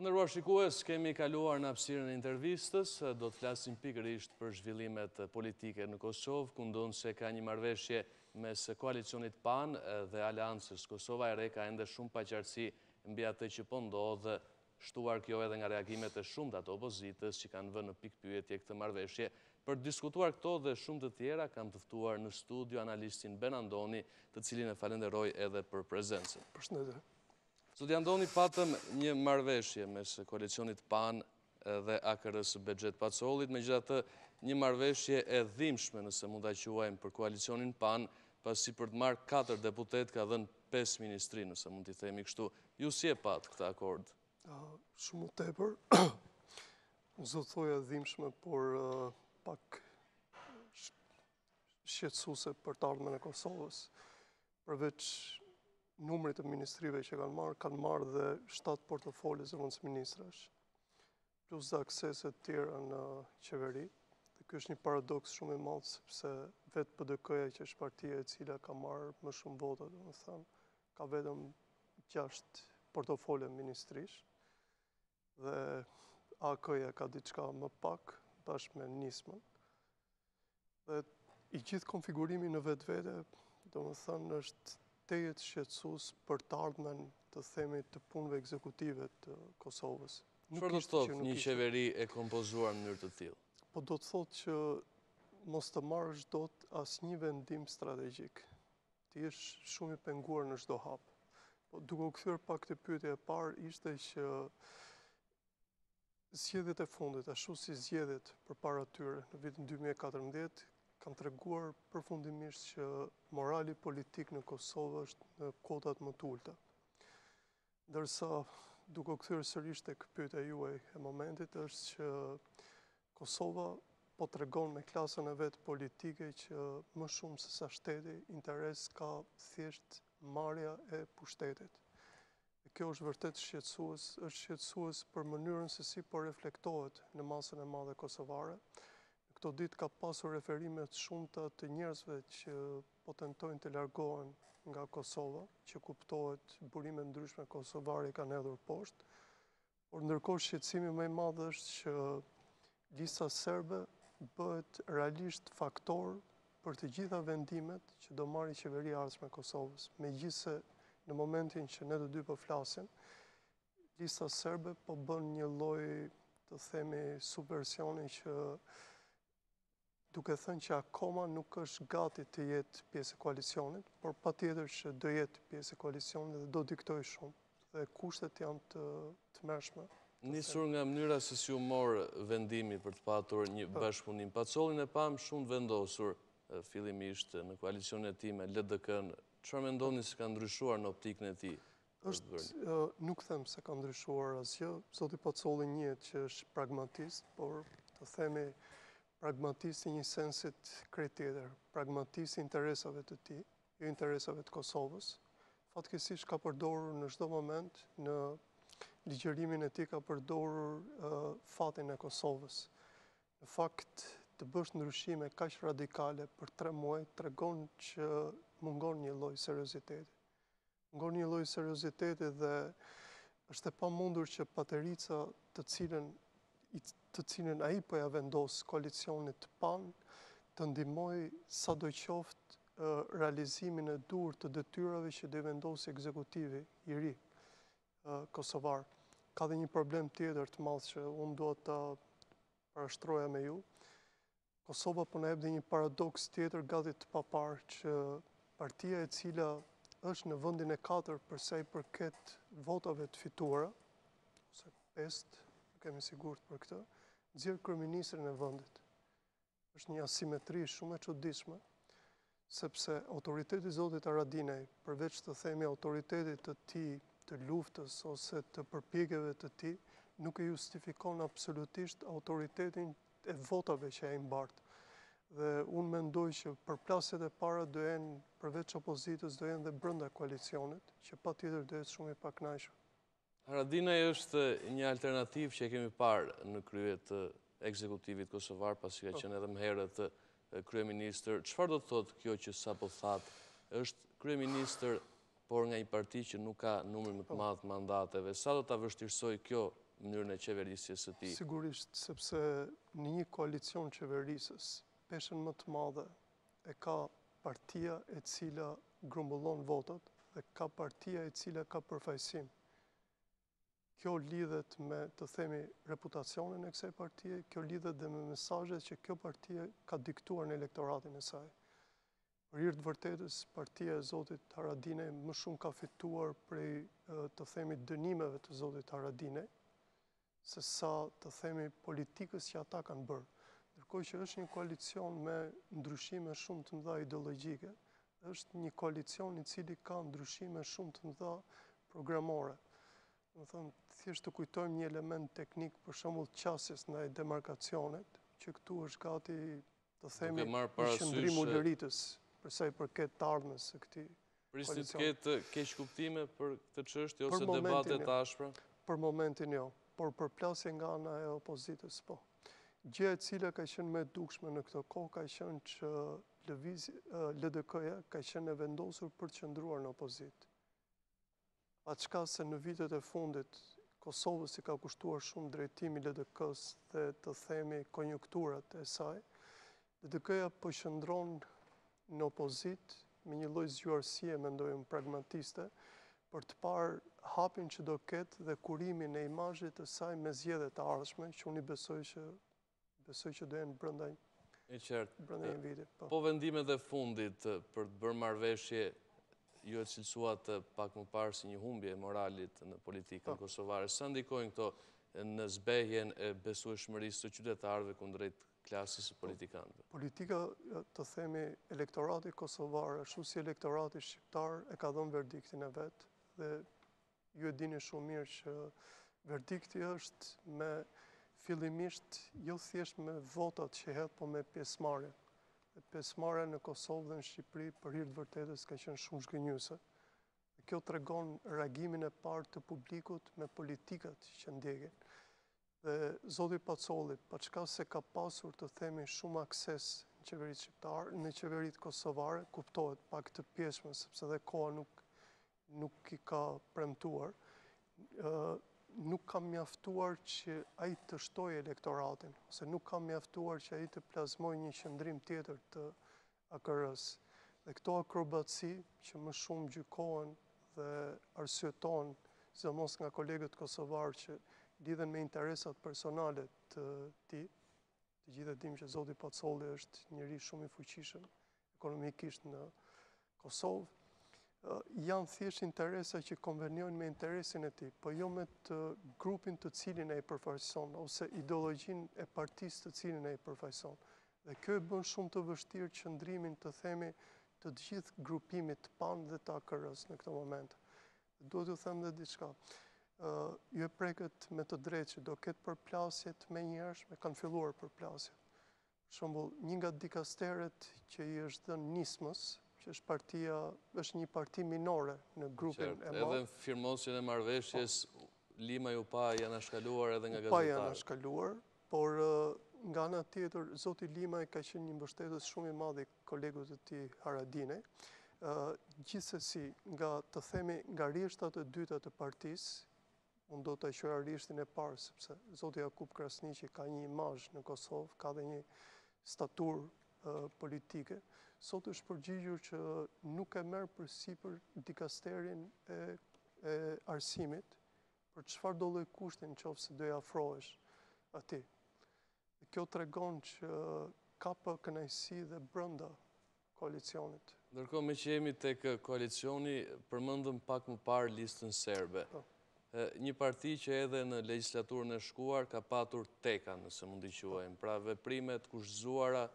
Nderuar shikues, kemi kaluar në hapësirën e intervistës, do të flasim pikërisht për zhvillimet politike në Kosovë, ku ndonë se ka një marrëveshje mes koalicionit PAN dhe Aleancës Kosova e re ka ende shumë paqartësi mbi atë që po ndodh, shtuar kjo edhe nga reagimet e shumta të opozitës që kanë vënë në pikpyetje këtë marrëveshje. Për të diskutuar këto dhe shumë të tjera, kam të ftuar në studio analistin Ben Andoni, të cilin e falenderoj edhe për prezencën. Përshëndetje. Zoti Andoni, patëm një marrëveshje mes koalicionit PAN dhe AKR-së Behgjet Pacollit, megjithatë një marrëveshje e dhimbshme, nëse mund ta quajmë, për koalicionin PAN, pasi për të marrë 4 deputet ka dhënë 5 ministri, nëse mund t'i themi kështu. Ju si e pat këtë akord? Shumë tepër. Zë thoja dhimbshme, por pak shqetësuese për të ardhmen e Kosovës. Përveç numrit të ministrive që kanë marrë dhe 7 portofolë zëvendësministrash, plus dhe akseset tjera në qeveri. Dhe kjo është një paradoks shumë i madh, sepse vetë PDK-ja që është partia e cila ka marrë më shumë vota, domethënë, ka vetëm 6 portofolë ministrish, dhe AK-ja ka diçka më pak, bashkë me nismën. Dhe i gjithë konfigurimi në vetvete, domethënë, është tejet shqetësues për të ardhmen të themi të punëve ekzekutive të Kosovës. Çfarë do të thotë një qeveri e kompozuar në mënyrë të tillë? Po do të thotë që mos të marrësh dot asnjë vendim strategjik. Ti je shumë i penguar në çdo hap. Po duke u kthyer pak te pyetja e parë, ishte që zgjedhjet e fundit, ashtu si zgjedhjet përpara tyre në vitin 2014, kanë treguar përfundimisht që morali politik në Kosovë është në kotat më të ulta. Ndërsa, duke u kthyer sërish tek pyetja juaj e momentit, është që Kosova po tregon me klasën e vet politike që më shumë se sa shteti interes ka thjesht marrja e pushtetit. Dhe kjo është vërtet shqetësues për mënyrën se si po reflektohet në masën e madhe kosovare. Këto ditë ka pasur referimet shumëta të njerëzve që po tentojnë të largohen nga Kosova, që kuptohet burime ndryshme kosovare i kanë hedhur poshtë, por ndërkohë shqetësimi më i madh është që Lista Serbe bëhet realisht faktor për të gjitha vendimet që do marrë qeveria e ardhshme e Kosovës. Megjithse në momentin që ne të dy po flasim, Lista Serbe po bën një lloj, të themi, subversioni që duke thënë që akoma nuk është gati të jetë pjesë e koalicionit, por patjetër që do jetë pjesë e koalicionit dhe do diktoj shumë. Dhe kushtet janë të tmerrshme. Nisur nga mënyra se si u mor vendimi për të patur një bashkëpunim. Pacollin e pam shumë vendosur fillimisht në koalicionin e tij me LDK-n. Çfarë mendoni se ka ndryshuar në optikën e tij? Nuk them se ka ndryshuar asgjë. Zoti Pacolli njihet që është pragmatist, por të themi pragmatist i një sensit krejt tjetër, pragmatist i interesave të tij, jo interesave të Kosovës. Fatkeqësisht ka përdorur në çdo moment, në ligjërimin e tij ka përdorur fatin e Kosovës. Në fakt, të bësh ndryshime kaq radikale për 3 muaj tregon që mungon një lloj serioziteti. Mungon një lloj serioziteti dhe është e pamundur që paterica të cilën ai po ja vendos koalicionit PAN të ndihmojë sadoqoftë realizimin e dur të detyrave që do i vendosë ekzekutivi i ri kosovar. Ka dhe një problem tjetër të madh që unë dua ta parashtroja me ju. Kosova po na jep dhe një paradoks tjetër gati të papar, që partia e cila është në vendin e 4 për sa i përket votave të fituara, ose 5, nuk kemi sigurt për këtë, nxjerr kryeministrin e vendit. Është një asimetri shumë e çuditshme, sepse autoriteti i zotit Haradinaj, përveç të themi autoritetit të tij të luftës ose të përpjekjeve të tij, nuk e justifikon absolutisht autoritetin e votave që ai mbart. Dhe unë mendoj që përplasjet e para do jenë, përveç opozitës, do jenë dhe brenda koalicionit, që patjetër do jetë shumë i pakënaqur. Haradinaj është një alternativë që e kemi parë në krye të ekzekutivit kosovar, pasi ka qenë edhe më herët kryeministër. Çfarë do të thotë kjo që sapo thatë? Është kryeministër, por nga një parti që nuk ka numër më të madh mandateve. Sa do ta vështirësoj kjo mënyrën e qeverisjes së tij? Sigurisht, sepse në një koalicion qeverisës, peshën më të madhe e ka partia e cila grumbullon votat dhe ka partia e cila ka përfaqësim. Kjo lidhet me, të themi, reputacionin e kësaj partie, kjo lidhet dhe me mesazhet që kjo partie ka diktuar në elektoratin e saj. Për hir të vërtetës, partia e zotit Haradinaj më shumë ka fituar prej, të themi, dënimeve të zotit Haradinaj, se sa, të themi, politikës që ata kanë bërë. Ndërkohë që është një koalicion me ndryshime shumë të mëdha ideologjike, është një koalicion i cili ka ndryshime shumë të mëdha programore. Më thënë, thjesht të kujtojmë një element teknik, për shembull qasjes ndaj demarkacionet, që këtu është gati, të themi, një qëndrim ulëritës, përsa i përket të ardhmes së këtij koalicioni. Prisni të ketë keq kuptime për këtë çështje ose debate të ashpra? Për momentin jo, por përplasje nga ana e opozitës po. Gjë e cila ka qenë më e dukshme në këtë kohë ka qenë që LDK-ja ka qenë e vendosur për të qëndruar në opozitë. Paçka se në vitet e fundit Kosovës i ka kushtuar shumë drejtimi LDK-s dhe, të themi, konjunkturat e saj, LDK-ja po qëndron në opozitë me një lloj zgjuarësie, mendojmë, pragmatiste, për të parë hapin që do ketë dhe kurimin e imazhit të saj me zgjedhjet e ardhshme, që unë besoj që do jenë brenda një viti. Po vendimet e fundit për të bërë marrëveshje ju e cilësuat pak më parë si një humbje e moralit në politikën kosovare. Sa ndikojnë këto në zbehjen e besueshmërisë së qytetarëve kundrejt klasës së politikanëve? Politika, të themi, elektorati kosovar, ashtu si elektorati shqiptar, e ka dhënë verdiktin e vet dhe ju e dini shumë mirë që verdikti është me fillimisht jo thjesht me votat që hedh, po me pjesëmarrje. Pjesëmarrja në Kosovë dhe në Shqipëri për hir të vërtetës ka qenë shumë zgënjyese. Kjo tregon reagimin e parë të publikut me politikat që ndjekin. Dhe zoti Pacolli, paçka se ka pasur, të themi, shumë akses në qeveritë shqiptare, në qeveritë kosovare, kuptohet pak të pjeshme, sepse dhe koha nuk i ka premtuar, nuk ka mjaftuar që ai të shtojë elektoratin, ose nuk ka mjaftuar që ai të plazmojë një qëndrim tjetër të AKR-s. Dhe këto akrobaci që më shumë gjykohen dhe arsyetohen, sidomos nga kolegët kosovarë që lidhen me interesat personale të tij, të gjithë e dimë që zoti Pacolli është njeri shumë i fuqishëm ekonomikisht në Kosovë, janë thjesht interesa që konvenjojnë me interesin e tij, po jo me të grupin të cilin ai përfaqëson ose ideologjinë e partisë të cilin ai përfaqëson. Dhe kjo e bën shumë të vështirë qëndrimin, të themi, të gjithë grupimit të PAN dhe të AKR-s në këto momente. Duhet t'ju them edhe diçka. Ju e preket me të drejtë që do ketë përplasjet menjëhershme, kanë filluar përplasjet. Për shembull, një nga dikasteret që i është dhënë nismës, që është një parti minore në grupin e madh. Edhe në firmosjen e marrëveshjes, Lima ju pa janë anashkaluar edhe nga gazetarët. Pa janë anashkaluar, por nga ana tjetër, zoti Lima ka qenë një mbështetës shumë i madh i kolegut të tij Haradinaj. Gjithsesi, nga, të themi, nga rishtat e dyta të partisë, unë do të quaj rishtin e parë, sepse zoti Jakub Krasniqi ka një imazh në Kosovë, ka dhe një staturë politike, sot është përgjigjur që nuk e merr përsipër dikasterin e arsimit për çfarë do lloj kushti nëse do i afrohesh atij. Kjo tregon që ka pa kënaqësi dhe brenda koalicionit. Ndërkohë me që jemi tek koalicioni, përmendëm pak më parë Listën Serbe. Një parti që edhe në legjislaturën e shkuar ka patur teka, nëse mund t'i quajmë, pra veprime të kushtzuara,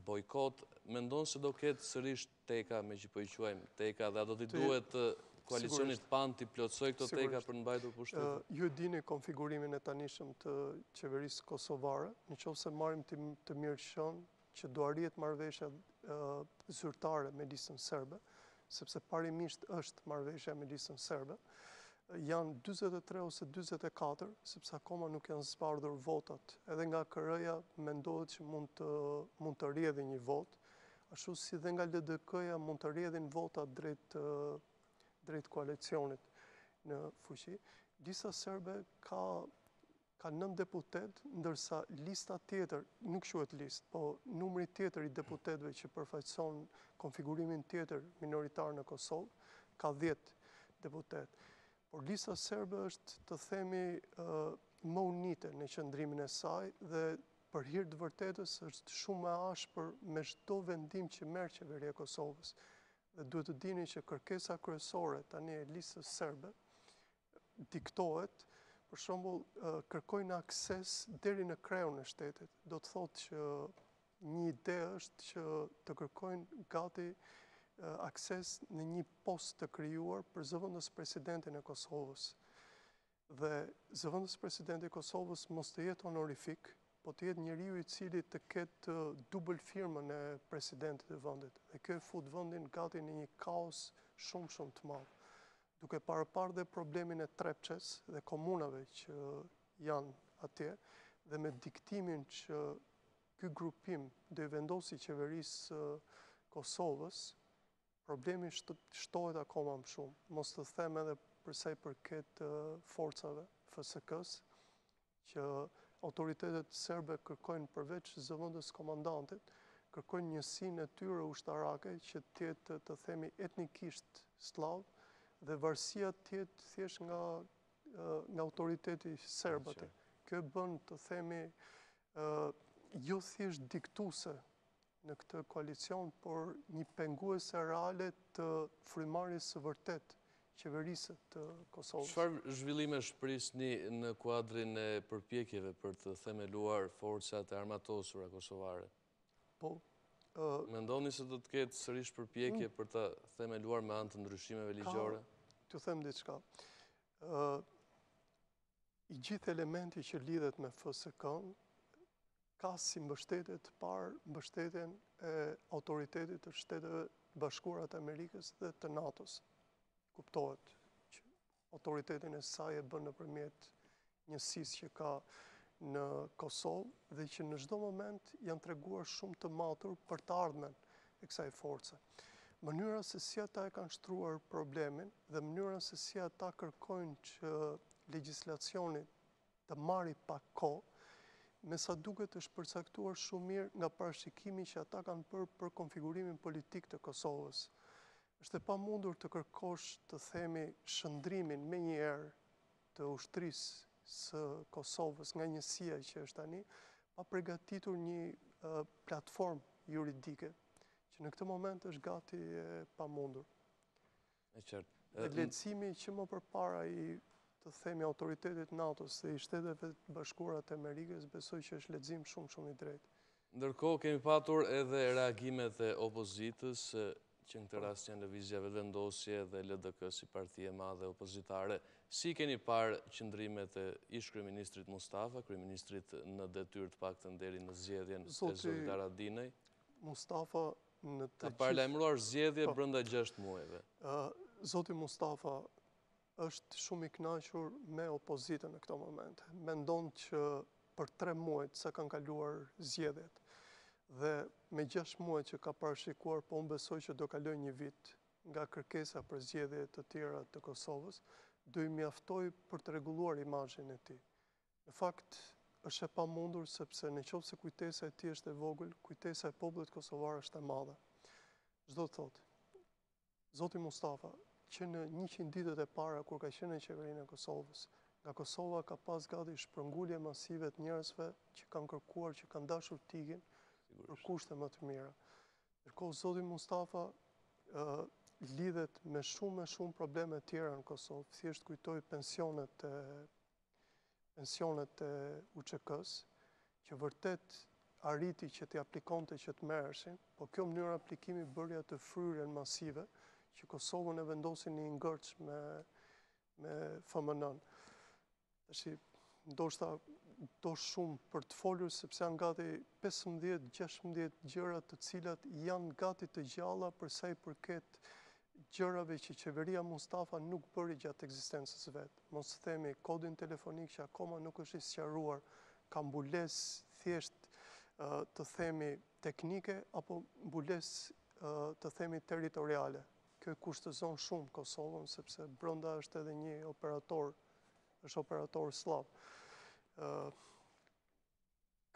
bojkot, mendon se do ketë sërish teka, me që po i quajmë teka, dhe a do t'i duhet koalicionit PAN t'i plotsoj këto teka për mbajtur pushtetin? Ju dini konfigurimin e tanishëm të qeverisë kosovare, nëse marrim të mirëqen që do arrihet marrëveshja zyrtare me Listën Serbe, sepse parimisht është marrëveshja me Listën Serbe, janë 43 ose 44, sepse akoma nuk janë zbardhur votat. Edhe nga AKR-ja mendohet që mund të rrjedhë një vot, ashtu si dhe nga LDK-ja mund të rrjedhin votat drejt koalicionit në fuqi. Lista Serbe ka 9 deputet, ndërsa lista tjetër, nuk quhet listë, po numri tjetër i deputetëve që përfaqëson konfigurimin tjetër minoritar në Kosovë, ka 10 deputet. Por lista serbe është, të themi, më unite në qëndrimin e saj dhe për hir të vërtetës është shumë e ashpër me çdo vendim që merr qeveria e Kosovës. Dhe duhet të dini që kërkesa kryesore tani e listës serbe diktohet, për shembull, kërkojnë akses deri në kreun e shtetit. Do të thotë që një ide është që të kërkojnë gati akses në një post të krijuar për zëvendës presidentin e Kosovës. Dhe zëvendës presidenti i Kosovës mos të jetë honorific, po të jetë njeriu i cili të ketë dubël firmën e presidentit të vendit. Dhe kjo e fut vendin gati në një kaos shumë të madh. Duke parapar dhe problemin e Trepçes dhe komunave që janë atje, dhe me diktimin që ky grupim do i vendosi qeverisë Kosovës, problemi shtohet akoma më shumë. Mos të them edhe për sa i përket forcave FSK-s, që autoritetet serbe kërkojnë përveç zëvendës komandantit, kërkojnë njësinë e tyre ushtarake që të jetë, të themi, etnikisht slav, dhe varësia tjetë thjesht nga autoriteti serb aty. Kjo bën, të themi, jo thjesht diktuese në këtë koalicion, por një penguese reale të frymarrjes së vërtet qeverisë të Kosovës. Çfarë zhvillime shprisni në kuadrin e përpjekjeve për të themeluar forcat e armatosura kosovare? Po, mendoni se do të ketë sërish përpjekje për të themeluar me anë të ndryshimeve ligjore? T'ju them diçka. I gjithë elementi që lidhet me FSK-n ka si mbështetje të parë mbështetjen e autoritetit të Shteteve Bashkuara të Amerikës dhe të NATO-s. Kuptohet që autoritetin e saj e bën nëpërmjet njësisë që ka në Kosovë dhe që në çdo moment janë treguar shumë të matur për të ardhmen e kësaj force. Mënyra se si ata e kanë shtruar problemin dhe mënyra se si ata kërkojnë që legjislacioni të marrë pak kohë, me sa duket është përcaktuar shumë mirë nga parashikimi që ata kanë bërë për konfigurimin politik të Kosovës. Është e pamundur të kërkosh, të themi, shëndrimin me njëherë të ushtrisë së Kosovës nga njësia që është tani, pa përgatitur një platformë juridike, që në këtë moment është gati e pamundur. E qartë. Dhe lehtësimi që më përpara i, të themi, autoritetit NATO-s dhe i Shteteve Bashkuara të Amerikës, besoj që është lehtësim shumë i drejtë. Ndërkohë kemi patur edhe reagimet e opozitës, që në këtë rast janë lëvizja vetëvendosje dhe LDK si parti e madhe opozitare. Si keni parë qëndrimet e ish kryeministrit Mustafa, kryeministrit në detyrë të paktën deri në zgjedhjen e zotit Haradinaj? Mustafa në të ka paralajmëruar zgjedhje brenda 6 muajve. Zoti Mustafa është shumë i kënaqur me opozitën në këto momente. Mendon që për 3 muaj sa kanë kaluar zgjedhjet dhe me 6 muaj që ka parashikuar, po unë besoj që do kaloj një vit nga kërkesa për zgjedhje të tjera të Kosovës, do i mjaftoj për të rregulluar imazhin e tij. Në fakt, është e pamundur sepse nëse kujtesa e tij është e vogël, kujtesa e popullit kosovar është e madhe. Çdo të thotë, Zoti Mustafa, që në 100 ditët e para kur ka qenë në qeverinë e Kosovës, nga Kosova ka pas gati shpërngulje masive të njerëzve që kanë kërkuar, që kanë dashur të ikin për kushte më të mira. Ndërkohë Zoti Mustafa lidhet me shumë probleme tjera në Kosovë. Thjesht kujtoj pensionet e UÇK-s, që vërtet arriti që t'i aplikonte që të merreshin, po kjo mënyrë aplikimi bëri atë fryrjen masive që Kosovën e vendosin një ngërç me FMN-n. Tash ndoshta do shumë për të folur sepse janë gati 15-16 gjëra të cilat janë gati të gjalla për sa i përket gjërave që qeveria Mustafa nuk bëri gjatë ekzistencës vet. Mos themi kodin telefonik që akoma nuk është i sqaruar, ka mbulesë thjesht të themi teknike apo mbulesë të themi territoriale. Kjo kushtozon shumë Kosovën sepse brenda është edhe një operator është operator slab.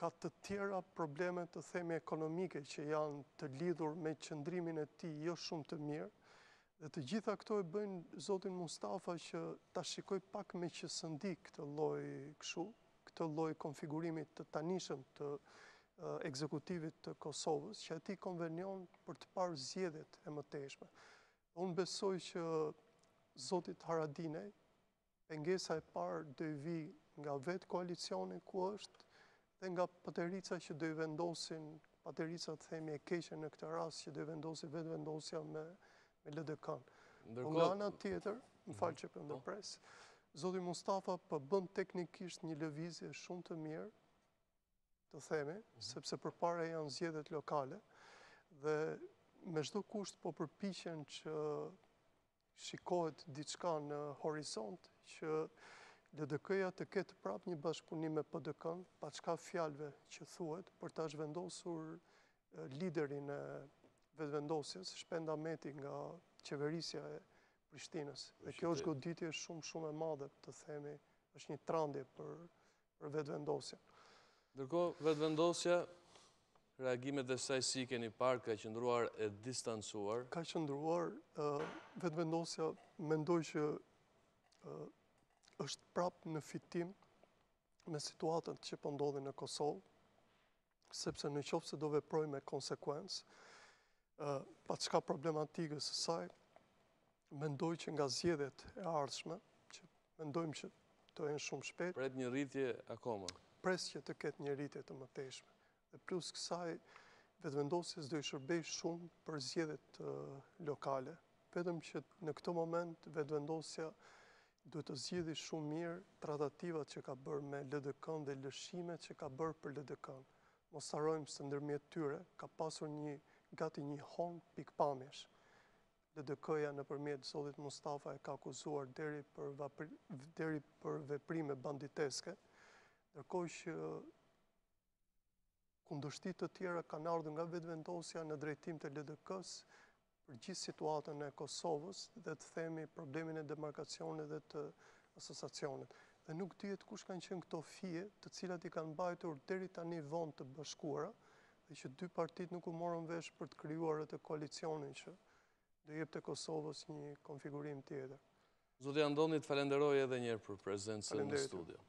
Ka të tjera probleme të themi ekonomike që janë të lidhur me qëndrimin e tij jo shumë të mirë, dhe të gjitha këto e bëjnë zotin Mustafa që ta shikoj pak me qësëndi këtë lloj konfigurimi të tanishëm të ekzekutivit të Kosovës, që ati konvenion për të parë zgjedhjet e mëtejshme. Unë besoj që zotit Haradinaj, pengesa e parë do i vi nga vetë koalicioni ku është, dhe nga paterica që do i vendosin, paterica të themi e keqe në këtë rast, që do i vendosin vetë vendosja me LDK-n. Nga ana tjetër, më falë që për ndërpres, zoti Mustafa bën teknikisht një lëvizje shumë të mirë, të themi, sepse përpara janë zgjedhjet lokale, dhe me çdo kusht po përpiqen që shikohet diçka në horizont që LDK-ja të ketë prapë një bashkëpunim me PDK-n, pa çka fjalëve që thuhet, për ta zhvendosur liderin e vetëvendosjes, Shpendameti nga qeverisja e Prishtinës. Dhe kjo është goditje shumë e madhe, të themi, është një trandje për vetëvendosjen. Ndërkohë, vetëvendosja, reagimet e saj si keni parë, ka qëndruar e distancuar? Ka qëndruar, vetëvendosja mendoj që është prapë në fitim me situatën që po ndodhin në Kosovë, sepse në qoftë se do veproj me konsekuencë, pa çka problematikës së saj, mendoj që nga zgjedhjet e ardhshme, që mendojmë që të jenë shumë shpejt, pret një rritje akoma. Pres që të ketë një rritje të mëtejshme. Dhe plus kësaj, vetëvendosjes do i shërbej shumë për zgjedhjet lokale. Vetëm që në këtë moment vetëvendosja duhet të zgjidhë shumë mirë tratativat që ka bërë me LDK-n dhe lëshimet që ka bërë për LDK-n. Mos harrojmë se ndërmjet tyre ka pasur gati një hon pikpamjesh. LDK-ja nëpërmjet zotit Mustafa e ka akuzuar deri për veprime banditeske, ndërkohë që kundërshtit të tjera kanë ardhur nga vetëvendosja në drejtim të LDK-s për gjithë situatën e Kosovës dhe të themi problemin e demarkacionit dhe të asociacionit. Dhe nuk dihet kush kanë qenë këto fije, të cilat i kanë mbajtur deri tani vonë të bashkuara, dhe që dy partit nuk u morën vesh për të krijuar atë koalicionin që do jepte Kosovës një konfigurim tjetër. Zoti Andoni, të falenderoj edhe një herë për prezencën në studio.